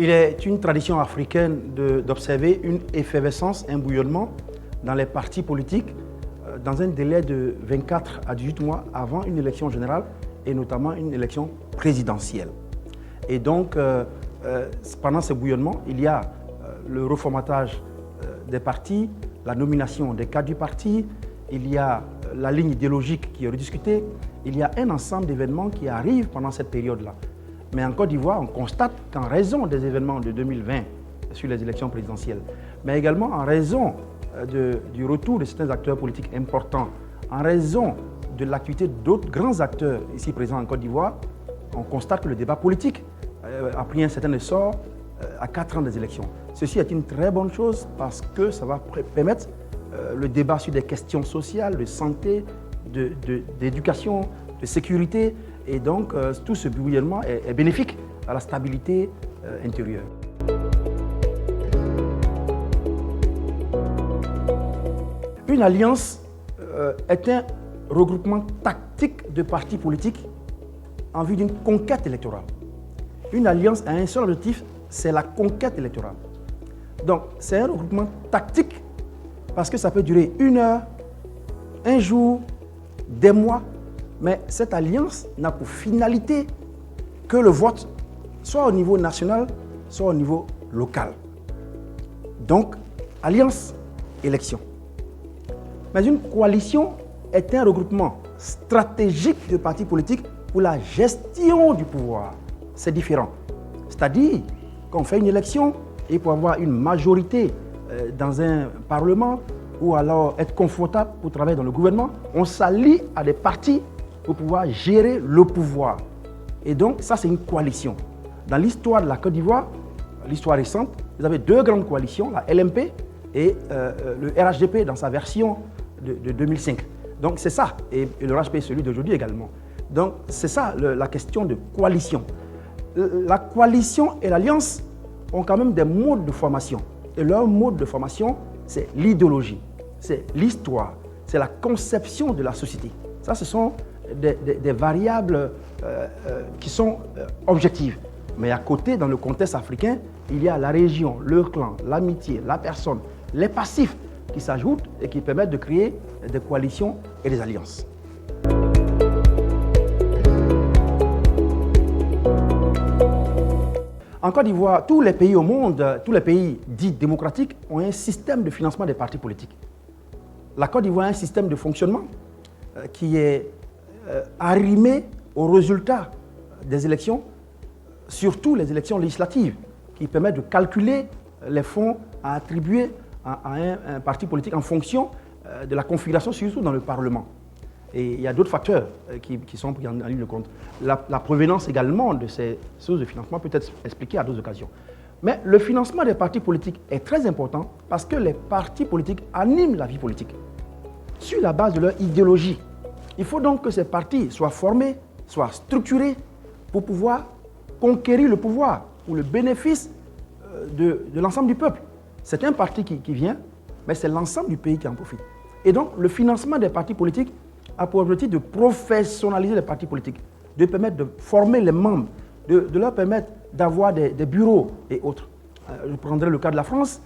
Il est une tradition africaine d'observer une effervescence, un bouillonnement dans les partis politiques dans un délai de 24 à 18 mois avant une élection générale et notamment une élection présidentielle. Et donc, pendant ce bouillonnement, il y a le reformatage des partis, la nomination des cadres du parti, il y a la ligne idéologique qui est rediscutée, il y a un ensemble d'événements qui arrivent pendant cette période-là. Mais en Côte d'Ivoire, on constate qu'en raison des événements de 2020 sur les élections présidentielles, mais également en raison du retour de certains acteurs politiques importants, en raison de l'activité d'autres grands acteurs ici présents en Côte d'Ivoire, on constate que le débat politique a pris un certain essor à 4 ans des élections. Ceci est une très bonne chose parce que ça va permettre le débat sur des questions sociales, de santé, d'éducation, de sécurité. Et donc, tout ce bouillonnement est bénéfique à la stabilité intérieure. Une alliance est un regroupement tactique de partis politiques en vue d'une conquête électorale. Une alliance a un seul objectif, c'est la conquête électorale. Donc, c'est un regroupement tactique parce que ça peut durer 1 heure, 1 jour, des mois, mais cette alliance n'a pour finalité que le vote, soit au niveau national, soit au niveau local. Donc, alliance, élection. Mais une coalition est un regroupement stratégique de partis politiques pour la gestion du pouvoir. C'est différent. C'est-à-dire qu'on fait une élection et pour avoir une majorité dans un parlement ou alors être confortable pour travailler dans le gouvernement, on s'allie à des partis pour pouvoir gérer le pouvoir. Et donc, ça, c'est une coalition. Dans l'histoire de la Côte d'Ivoire, l'histoire récente, vous avez 2 grandes coalitions, la LMP et le RHDP dans sa version de 2005. Donc, c'est ça. Et le RHDP, celui d'aujourd'hui également. Donc, c'est ça la question de coalition. La coalition et l'alliance ont quand même des modes de formation. Et leur mode de formation, c'est l'idéologie, c'est l'histoire, c'est la conception de la société. Ça, ce sont des variables qui sont objectives. Mais à côté, dans le contexte africain, il y a la région, le clan, l'amitié, la personne, les passifs qui s'ajoutent et qui permettent de créer des coalitions et des alliances. En Côte d'Ivoire, tous les pays au monde, tous les pays dits démocratiques ont un système de financement des partis politiques. La Côte d'Ivoire a un système de fonctionnement qui est arrimé aux résultats des élections, surtout les élections législatives, qui permettent de calculer les fonds à attribuer à un parti politique en fonction de la configuration, surtout dans le Parlement. Et il y a d'autres facteurs qui sont pris en ligne de compte. La provenance également de ces sources de financement peut être expliquée à d'autres occasions. Mais le financement des partis politiques est très important parce que les partis politiques animent la vie politique sur la base de leur idéologie. Il faut donc que ces partis soient formés, soient structurés pour pouvoir conquérir le pouvoir ou le bénéfice de l'ensemble du peuple. C'est un parti qui vient, mais c'est l'ensemble du pays qui en profite. Et donc, le financement des partis politiques a pour objectif de professionnaliser les partis politiques, de permettre de former les membres, de leur permettre d'avoir des bureaux et autres. Je prendrai le cas de la France.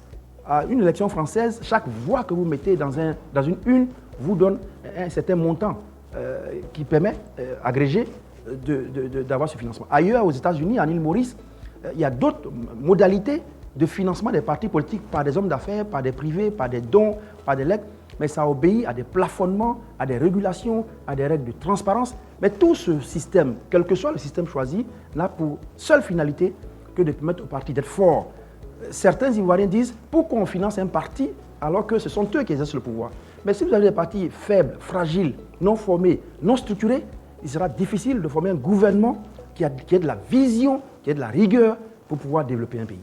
À une élection française, chaque voix que vous mettez dans une urne vous donne un certain montant qui permet, agrégé, d'avoir ce financement. Ailleurs, aux États-Unis, en île Maurice, il y a d'autres modalités de financement des partis politiques par des hommes d'affaires, par des privés, par des dons, par des legs. Mais ça obéit à des plafonnements, à des régulations, à des règles de transparence. Mais tout ce système, quel que soit le système choisi, n'a pour seule finalité que de permettre aux partis d'être forts. Certains Ivoiriens disent pourquoi on finance un parti alors que ce sont eux qui exercent le pouvoir. Mais si vous avez des partis faibles, fragiles, non formés, non structurés, il sera difficile de former un gouvernement qui ait de la vision, qui ait de la rigueur pour pouvoir développer un pays.